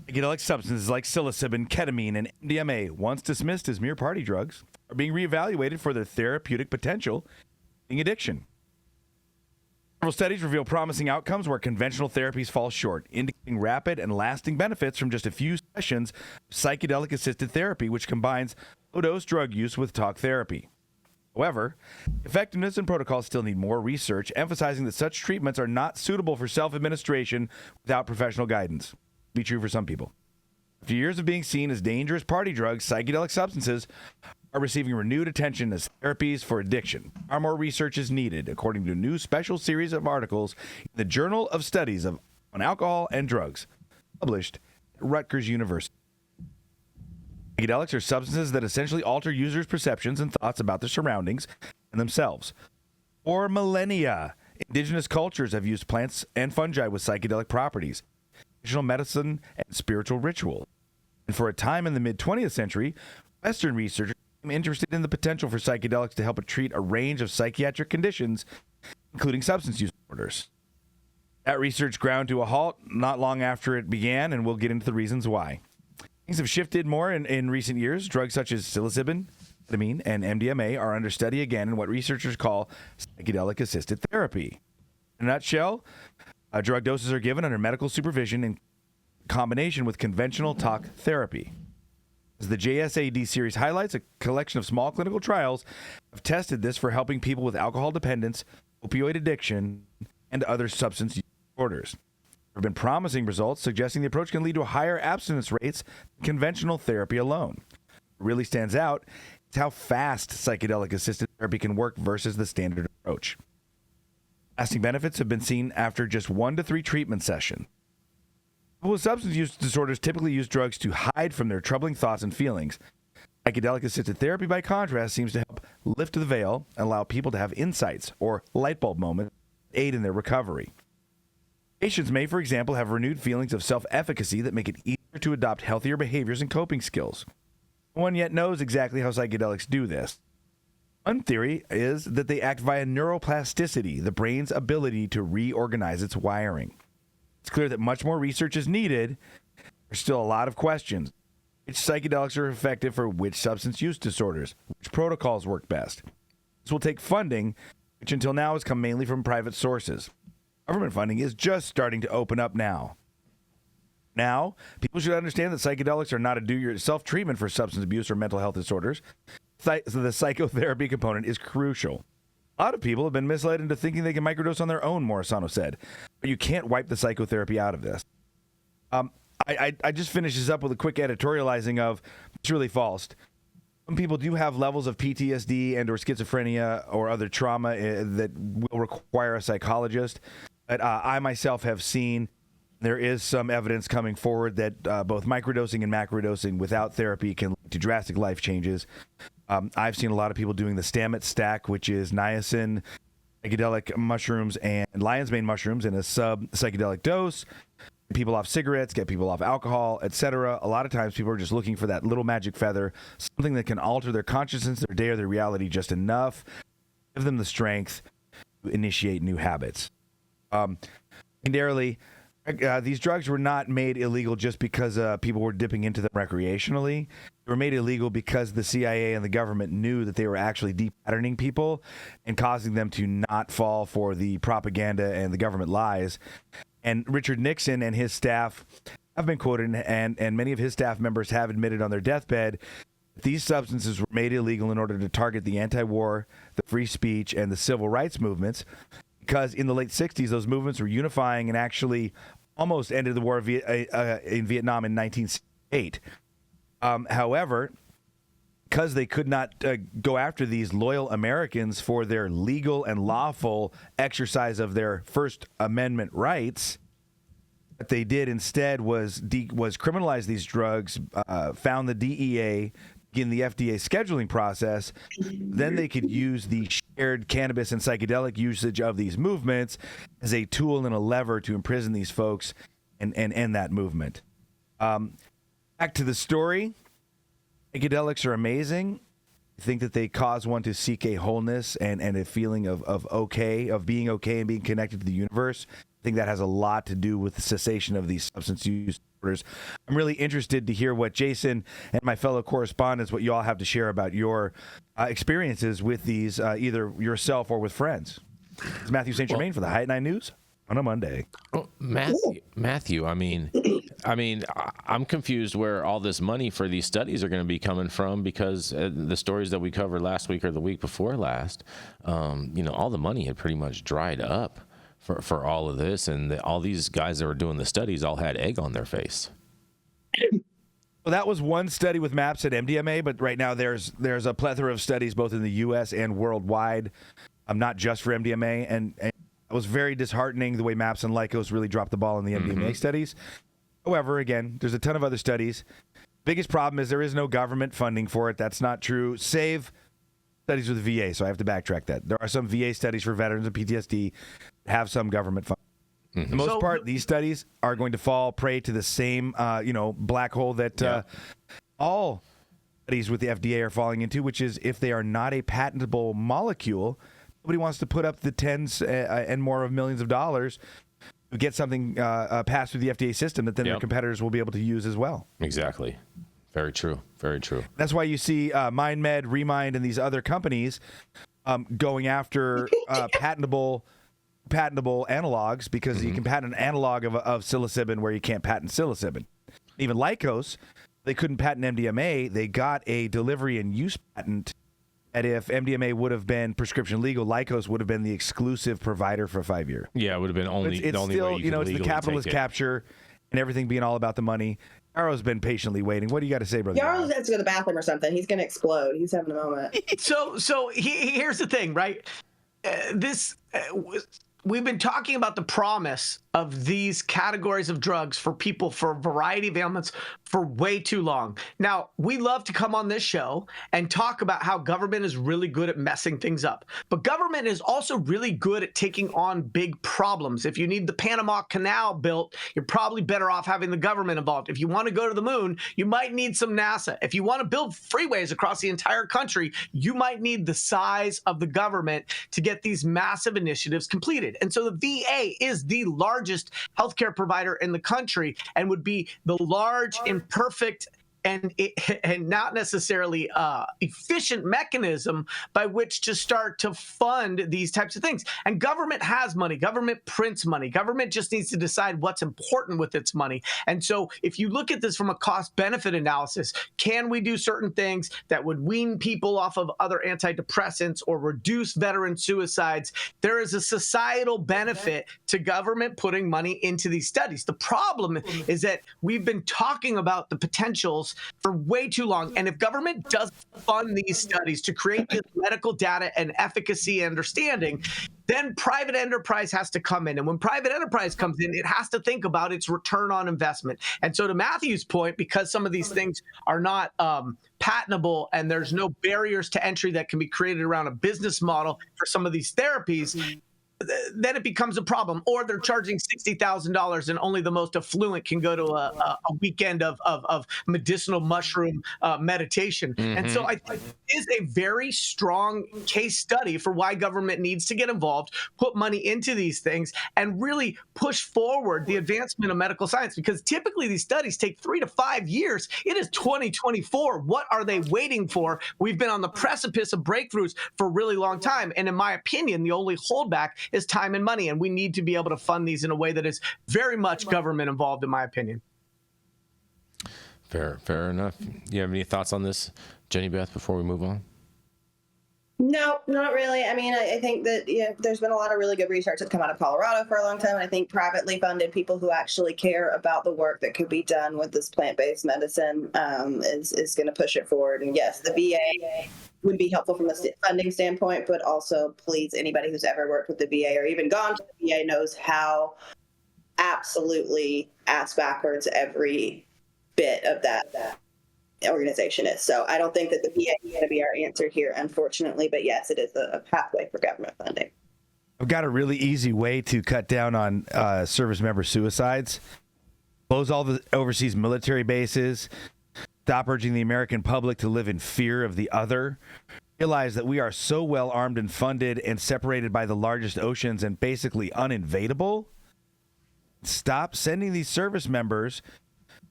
Psychedelic substances like psilocybin, ketamine, and MDMA, once dismissed as mere party drugs, are being reevaluated for their therapeutic potential in addiction. Several studies reveal promising outcomes where conventional therapies fall short, indicating rapid and lasting benefits from just a few sessions of psychedelic-assisted therapy, which combines low-dose drug use with talk therapy. However, effectiveness and protocols still need more research, emphasizing that such treatments are not suitable for self-administration without professional guidance. Be true for some people. After years of being seen as dangerous party drugs, psychedelic substances are receiving renewed attention as therapies for addiction. Far more research is needed, according to a new special series of articles in the Journal of Studies on Alcohol and Drugs, published at Rutgers University. Psychedelics are substances that essentially alter users' perceptions and thoughts about their surroundings and themselves. For millennia, indigenous cultures have used plants and fungi with psychedelic properties, traditional medicine, and spiritual ritual. And for a time in the mid-20th century, Western researchers became interested in the potential for psychedelics to help treat a range of psychiatric conditions, including substance use disorders. That research ground to a halt not long after it began, and we'll get into the reasons why. Things have shifted more in recent years. Drugs such as psilocybin, ketamine, and MDMA are under study again in what researchers call psychedelic-assisted therapy. In a nutshell, drug doses are given under medical supervision in combination with conventional talk therapy. As the JSAD series highlights, a collection of small clinical trials have tested this for helping people with alcohol dependence, opioid addiction, and other substance use disorders. There have been promising results suggesting the approach can lead to higher abstinence rates than conventional therapy alone. What really stands out is how fast psychedelic-assisted therapy can work versus the standard approach. Lasting benefits have been seen after just 1 to 3 treatment sessions. People with substance use disorders typically use drugs to hide from their troubling thoughts and feelings. Psychedelic-assisted therapy, by contrast, seems to help lift the veil and allow people to have insights or light bulb moments that aid in their recovery. Patients may, for example, have renewed feelings of self-efficacy that make it easier to adopt healthier behaviors and coping skills. No one yet knows exactly how psychedelics do this. One theory is that they act via neuroplasticity, the brain's ability to reorganize its wiring. It's clear that much more research is needed. There's still a lot of questions. Which psychedelics are effective for which substance use disorders? Which protocols work best? This will take funding, which until now has come mainly from private sources. Government funding is just starting to open up now. Now, people should understand that psychedelics are not a do-yourself treatment for substance abuse or mental health disorders. So the psychotherapy component is crucial. A lot of people have been misled into thinking they can microdose on their own, Morisano said. But you can't wipe the psychotherapy out of this. I just finished this up with a quick editorializing of it's really false. Some people do have levels of PTSD and or schizophrenia or other trauma that will require a psychologist. But I myself have seen there is some evidence coming forward that both microdosing and macrodosing without therapy can lead to drastic life changes. I've seen a lot of people doing the Stamets stack, which is niacin, psychedelic mushrooms, and lion's mane mushrooms in a sub-psychedelic dose. Get people off cigarettes, get people off alcohol, etc. A lot of times people are just looking for that little magic feather, something that can alter their consciousness, their day, or their reality just enough, give them the strength to initiate new habits. Secondarily, these drugs were not made illegal just because people were dipping into them recreationally. They were made illegal because the CIA and the government knew that they were actually depatterning people and causing them to not fall for the propaganda and the government lies. And Richard Nixon and his staff have been quoted, and many of his staff members have admitted on their deathbed that these substances were made illegal in order to target the anti-war, the free speech, and the civil rights movements, because in the late 60s, those movements were unifying and actually almost ended the war in Vietnam in 1968. However, because they could not go after these loyal Americans for their legal and lawful exercise of their First Amendment rights, what they did instead was criminalize these drugs, found the DEA, begin the FDA scheduling process. Then they could use the shared cannabis and psychedelic usage of these movements as a tool and a lever to imprison these folks and end that movement. Back to the story. Psychedelics are amazing. think that they cause one to seek a wholeness and a feeling of being okay and being connected to the universe. I think that has a lot to do with the cessation of these substance use disorders. I'm really interested to hear what Jason and my fellow correspondents, what you all have to share about your experiences with these, either yourself or with friends. It's Mathieu St. Germain for the High at 9 News on a Monday. Oh, Matthew, I mean, I'm confused where all this money for these studies are going to be coming from, because the stories that we covered last week or the week before last, all the money had pretty much dried up for all of this, and all these guys that were doing the studies all had egg on their face. Well, that was one study with MAPS and MDMA, but right now there's a plethora of studies both in the U.S. and worldwide, not just for MDMA, and it was very disheartening the way MAPS and Lycos really dropped the ball in the MDMA studies. However, again, there's a ton of other studies. Biggest problem is there is no government funding for it. That's not true, save studies with the VA, so I have to backtrack that. There are some VA studies for veterans of PTSD that have some government funding. For the most part, these studies are going to fall prey to the same, black hole that all studies with the FDA are falling into, which is if they are not a patentable molecule, nobody wants to put up the tens and more of millions of dollars to get something passed through the FDA system that then their competitors will be able to use as well. Exactly. Very true. Very true. That's why you see MindMed, Remind, and these other companies going after patentable analogs, because you can patent an analog of psilocybin where you can't patent psilocybin. Even Lycos, they couldn't patent MDMA. They got a delivery and use patent. And if MDMA would have been prescription legal, Lycos would have been the exclusive provider for 5 years. Yeah, it would have been the only still, way you could it's the capitalist capture and everything being all about the money. Yarrow's been patiently waiting. What do you got to say, brother? Yarrow has to go to the bathroom or something. He's going to explode. He's having a moment. So here's the thing, right? We've been talking about the promise of these categories of drugs for people for a variety of ailments for way too long. Now, we love to come on this show and talk about how government is really good at messing things up. But government is also really good at taking on big problems. If you need the Panama Canal built, you're probably better off having the government involved. If you want to go to the moon, you might need some NASA. If you want to build freeways across the entire country, you might need the size of the government to get these massive initiatives completed. And so the VA is the largest healthcare provider in the country and would be the large, imperfect, and not necessarily efficient mechanism by which to start to fund these types of things. And government has money. Government prints money. Government just needs to decide what's important with its money. And so if you look at this from a cost-benefit analysis, can we do certain things that would wean people off of other antidepressants or reduce veteran suicides? There is a societal benefit to government putting money into these studies. The problem is that we've been talking about the potentials for way too long. And if government doesn't fund these studies to create this medical data and efficacy and understanding, then private enterprise has to come in. And when private enterprise comes in, it has to think about its return on investment. And so to Matthew's point, because some of these things are not patentable and there's no barriers to entry that can be created around a business model for some of these therapies, then it becomes a problem. Or they're charging $60,000 and only the most affluent can go to a weekend of medicinal mushroom meditation. And so I think it is a very strong case study for why government needs to get involved, put money into these things, and really push forward the advancement of medical science, because typically these studies take 3 to 5 years. It is 2024. What are they waiting for? We've been on the precipice of breakthroughs for a really long time. And in my opinion, the only holdback is time and money, and we need to be able to fund these in a way that is very much government involved, in my opinion. Fair enough. You have any thoughts on this, Jenny Beth, before we move on? No, not really. I mean, I think that there's been a lot of really good research that's come out of Colorado for a long time. And I think privately funded people who actually care about the work that could be done with this plant-based medicine is going to push it forward. And yes, the VA would be helpful from a funding standpoint, but also please, anybody who's ever worked with the VA or even gone to the VA knows how absolutely ass backwards every bit of that organization is. So I don't think that the VA is going to be our answer here, unfortunately, but yes, it is a pathway for government funding. I've got a really easy way to cut down on service member suicides. Close all the overseas military bases, Stop urging the American public to live in fear of the other. Realize that we are so well armed and funded and separated by the largest oceans and basically uninvadable. Stop sending these service members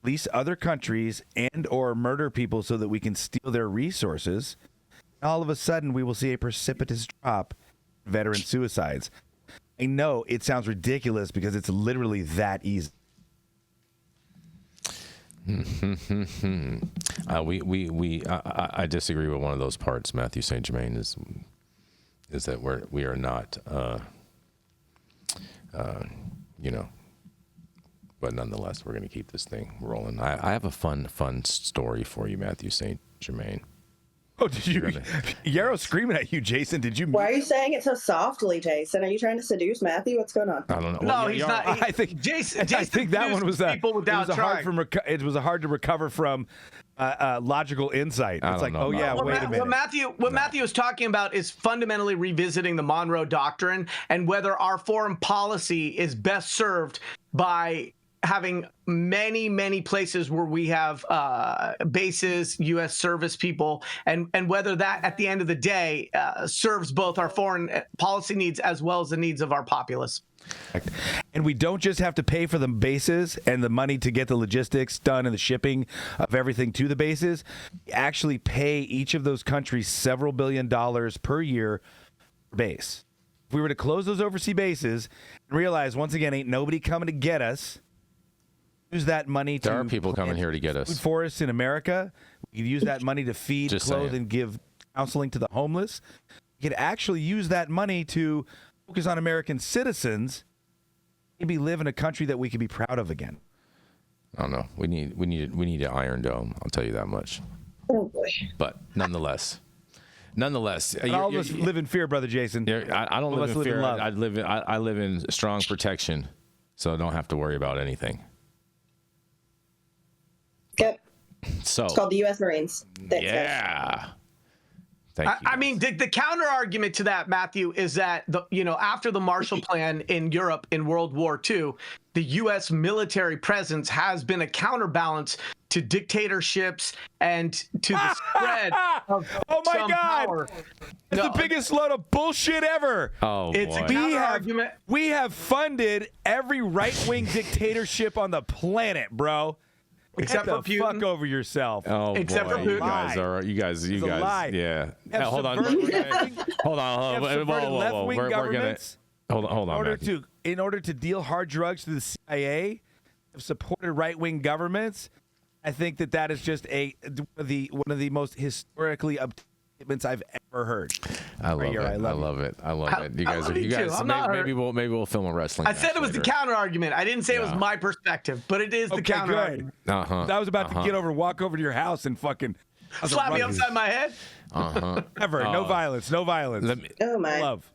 police other countries and or murder people so that we can steal their resources. All of a sudden, we will see a precipitous drop in veteran suicides. I know it sounds ridiculous because it's literally that easy. I disagree with one of those parts. Mathieu St. Germain is that we are not, but nonetheless, we're going to keep this thing rolling. I have a fun story for you, Mathieu St. Germain. Oh, did you? Yarrow's screaming at you, Jason. Did you? Why are you saying it so softly, Jason? Are you trying to seduce Matthew? What's going on? I don't know. No, Well, he's Yarrow- not. I think Jason I think that one was people without trying. it was hard to recover from logical insight. I It's don't like, know oh yeah, about wait a minute. What Matthew is talking about is fundamentally revisiting the Monroe Doctrine and whether our foreign policy is best served by having many places where we have bases, U.S. service people, and whether that at the end of the day serves both our foreign policy needs as well as the needs of our populace. And we don't just have to pay for the bases and the money to get the logistics done and the shipping of everything to the bases. We actually pay each of those countries several $billion per year per base. If we were to close those overseas bases and realize, once again, ain't nobody coming to get us, use that money to... There are people coming here to get us. Food forests in America. We could use that money to feed, Just clothe, saying. and give counseling to the homeless. We could actually use that money to focus on American citizens, maybe live in a country that we could be proud of again. I don't know. We need an Iron Dome. I'll tell you that much. Oh boy. But nonetheless, And all of us live in fear, Brother Jason. I don't All of live us in live in fear. love. I live in strong protection, so I don't have to worry about anything. Yep. So It's called the U.S. Marines. Thanks, guys. yeah. Thank you. I mean, the counter argument to that, Matthew, is that after the Marshall Plan in Europe in World War II, the U.S. military presence has been a counterbalance to dictatorships and to the spread of Oh my some God! power. It's No, the biggest load of bullshit ever. Oh it's boy. a counter argument. We have funded every right-wing dictatorship on the planet, bro. Except Get for the Putin. fuck over yourself. Oh Except boy, for you Putin. guys are you guys It's a lie. yeah. Have Hold on, subverted hold on. We have subverted left-wing We're gonna governments. hold on. Matthew. In order to deal hard drugs to the CIA, have supported right-wing governments. I think that is just one of the most historically statements I've ever heard. I love Right here, it. I love I love it. You I guys love you too. I'm not maybe we'll film a wrestling. I said it was the counter argument. I didn't say it was Yeah. my perspective, but it is the Okay, counter good. argument. I was about to get over and walk over to your house and fucking Slap me upside my head. Never. No violence. No violence. Let me Oh my. Love.